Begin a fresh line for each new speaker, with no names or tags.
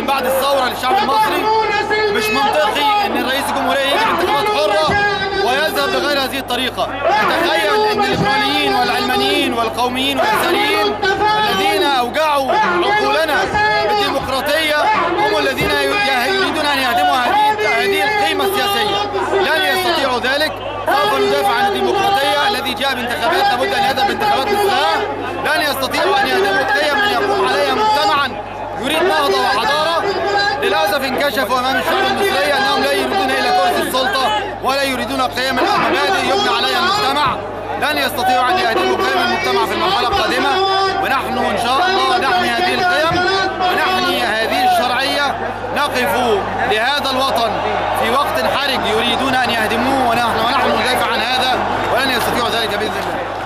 من بعد الثورة للشعب المصري. مش منطقي ان رئيس الجمهورية يجي بانتخابات حرة ويذهب بغير هذه الطريقة. نتخيل ان الليبراليين والعلمانيين والقوميين واليساريين الذين اوجعوا عقولنا بالديمقراطية هم الذين يريدون ان يهدموا هذه القيمة السياسية. لن يستطيعوا ذلك. سوف ندافع عن الديمقراطية. الذي جاء بانتخابات لابد ان يذهب بانتخابات مثلها. لن يستطيعوا ان يهدموا قيم يقوم عليها مجتمعا يريد نهضة وحضارة. للأسف انكشفوا أمام الشعب المصري أنهم لا يريدون إلى كرسي السلطة ولا يريدون قيم أو مبادئ يبنى عليها المجتمع. لن يستطيعوا أن يهدموا قيم المجتمع في المرحلة القادمة، ونحن إن شاء الله نحمي هذه القيم ونحمي هذه الشرعية. نقف لهذا الوطن في وقت حرج يريدون أن يهدموه، ونحن ندافع عن هذا ولن يستطيعوا ذلك بإذن الله.